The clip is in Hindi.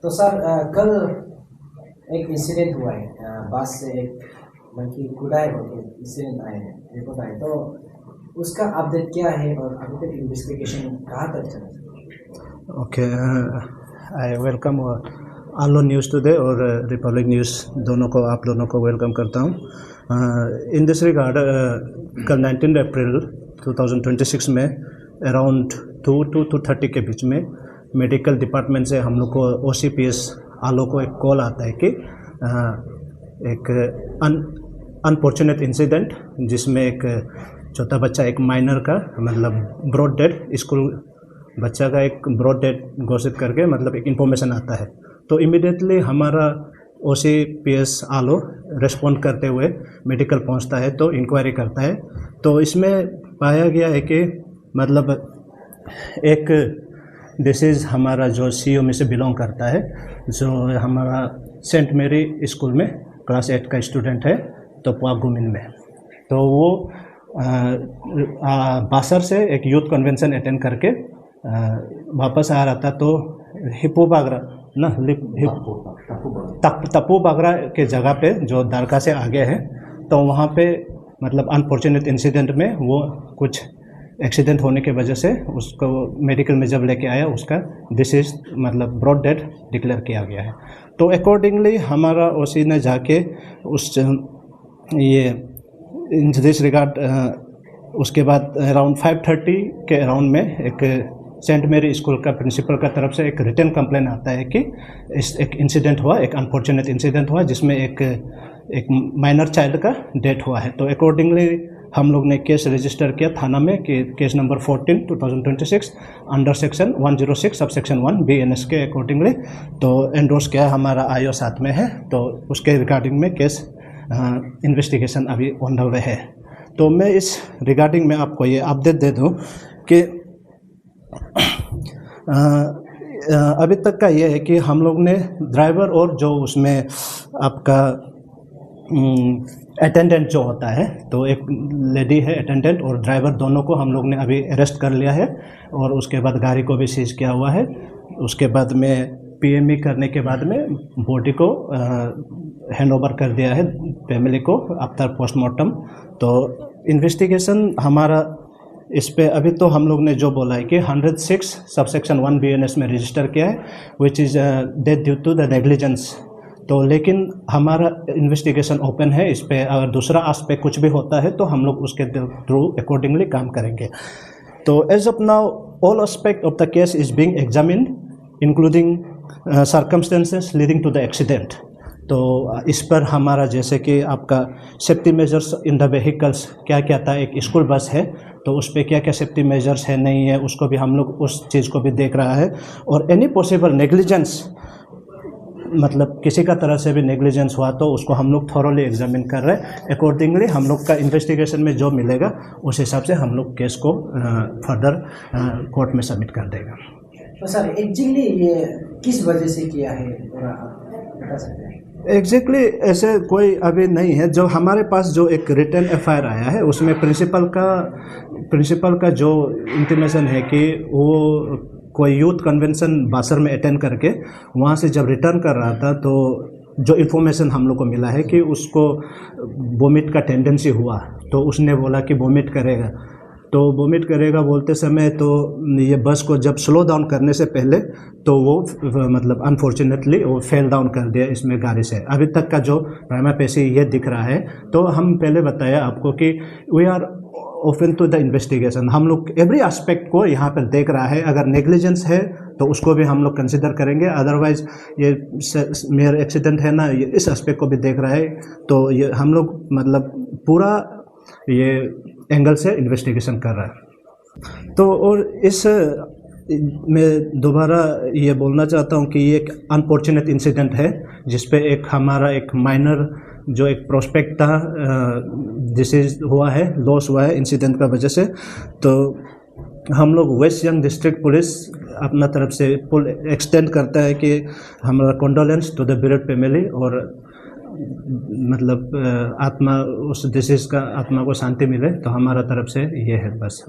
तो सर कल एक इंसिडेंट हुआ है, बस से एक लड़की कुदाई होकर इंसिडेंट आए हैं, रिपोर्ट आए, तो उसका अपडेट क्या है और अभी तक इन्वेस्टिगेशन कहाँ तक चला? ओके, आई वेलकम आलो न्यूज़ टुडे और रिपब्लिक न्यूज़ दोनों को, आप दोनों को वेलकम करता हूँ। इन दिस रिगार्ड कल 19 अप्रैल 2026 में अराउंड 2 to 30 के बीच में मेडिकल डिपार्टमेंट से हम लोग को OCPS आलो को एक कॉल आता है कि एक अनफॉर्चुनेट इंसिडेंट जिसमें एक छोटा बच्चा, एक माइनर का मतलब ब्रॉड डेड, स्कूल बच्चा का एक ब्रॉड डेड घोषित करके मतलब एक इन्फॉर्मेशन आता है। तो इमीडिएटली हमारा OCPS आलो रेस्पॉन्ड करते हुए मेडिकल पहुंचता है, तो इंक्वायरी करता है। तो इसमें पाया गया है कि मतलब एक डिसीज़ हमारा जो CO में से बिलोंग करता है, जो हमारा सेंट मेरी स्कूल में क्लास 8 का स्टूडेंट है, तो पुआगुमिन में। तो वो बासर से एक यूथ कन्वेंशन अटेंड करके वापस आ रहा था, तो हिप्पो बागरा ना तप्पू बागरा के जगह पे जो दारका से आगे है, तो वहाँ पे मतलब अनफॉर्चुनेट इंसिडेंट में वो कुछ एक्सीडेंट होने की वजह से उसको मेडिकल में जब लेके आया, उसका डिसीज मतलब ब्रॉड डेड डिक्लेयर किया गया है। तो अकॉर्डिंगली हमारा OC ने जाके उस ये इन दिस रिगार्ड उसके बाद अराउंड 5:30 के अराउंड में एक सेंट मेरी स्कूल का प्रिंसिपल का तरफ से एक रिटन कंप्लेन आता है कि एक इंसिडेंट हुआ, एक अनफॉर्चुनेट इंसिडेंट हुआ जिसमें एक माइनर चाइल्ड का डेथ हुआ है। तो अकॉर्डिंगली हम लोग ने केस रजिस्टर किया थाना में कि case number 14 2026 under section 106 sub section 1 BNS के अकॉर्डिंगली तो एंडोर्स किया, हमारा IO साथ में है। तो उसके रिगार्डिंग में केस इन्वेस्टिगेशन अभी ऑन द वे है। तो मैं इस रिगार्डिंग में आपको ये अपडेट दे दूं कि अभी तक का ये है कि हम लोग ने ड्राइवर और जो उसमें आपका अटेंडेंट जो होता है, तो एक लेडी है अटेंडेंट और ड्राइवर, दोनों को हम लोग ने अभी अरेस्ट कर लिया है और उसके बाद गाड़ी को भी सीज किया हुआ है। उसके बाद में PME करने के बाद में बॉडी को हैंड ओवर कर दिया है फैमिली को आफ्टर पोस्टमार्टम। तो इन्वेस्टिगेशन हमारा इस पे अभी तो हम लोग ने जो बोला है कि 106 सब सेक्शन 1 BNS में रजिस्टर किया है, which is death due to the negligence. तो लेकिन हमारा इन्वेस्टिगेशन ओपन है, इस पे अगर दूसरा आस्पेक्ट कुछ भी होता है तो हम लोग उसके थ्रू अकॉर्डिंगली काम करेंगे। तो as of now all aspect of the case is being examined including circumstances leading to the accident. तो इस पर हमारा जैसे कि आपका safety measures in the vehicles क्या क्या था, एक स्कूल बस है तो उस पर क्या क्या सेफ्टी मेजर्स है नहीं है, उसको भी हम लोग उस चीज़ को भी देख रहा है। और एनी पॉसिबल नेग्लिजेंस मतलब किसी का तरह से भी नेग्लिजेंस हुआ तो उसको हम लोग थॉरोली एग्जामिन कर रहे हैं। अकॉर्डिंगली हम लोग का इन्वेस्टिगेशन में जो मिलेगा उस हिसाब से हम लोग केस को फर्दर कोर्ट में सबमिट कर देगा। तो सर एग्जैक्टली ये किस वजह से किया है बता सकते हैं? एग्जैक्टली ऐसे कोई अभी नहीं है। जो हमारे पास जो एक रिटन FIR आया है उसमें प्रिंसिपल का जो इंटीमेशन है कि वो कोई यूथ कन्वेंशन बासर में अटेंड करके वहाँ से जब रिटर्न कर रहा था, तो जो इन्फॉर्मेशन हम लोग को मिला है कि उसको वोमिट का टेंडेंसी हुआ, तो उसने बोला कि वोमिट करेगा। तो वोमिट करेगा बोलते समय तो ये बस को जब स्लो डाउन करने से पहले तो वो मतलब अनफॉर्चुनेटली वो फेल डाउन कर दिया इसमें गाड़ी से। अभी तक का जो प्राइमा फेसी ये दिख रहा है। तो हम पहले बताया आपको कि we are open to the investigation, हम लोग एवरी एस्पेक्ट को यहाँ पर देख रहा है। अगर नेग्लिजेंस है तो उसको भी हम लोग कंसिडर करेंगे, अदरवाइज ये मेयर एक्सीडेंट है ना, ये इस एस्पेक्ट को भी देख रहा है। तो ये हम लोग मतलब पूरा ये एंगल से इन्वेस्टिगेशन कर रहा है। तो और इस मैं दोबारा ये बोलना चाहता हूँ कि ये एक अनफॉर्चुनेट इंसिडेंट है जिसपे एक हमारा एक माइनर जो एक प्रोस्पेक्ट था डिसीज हुआ है, लॉस हुआ है इंसिडेंट का वजह से। तो हम लोग वेस्ट सियांग डिस्ट्रिक्ट पुलिस अपना तरफ से फुल एक्सटेंड करता है कि हमारा condolence to the bread family और मतलब आत्मा उस डिसीज का आत्मा को शांति मिले। तो हमारा तरफ से ये है बस।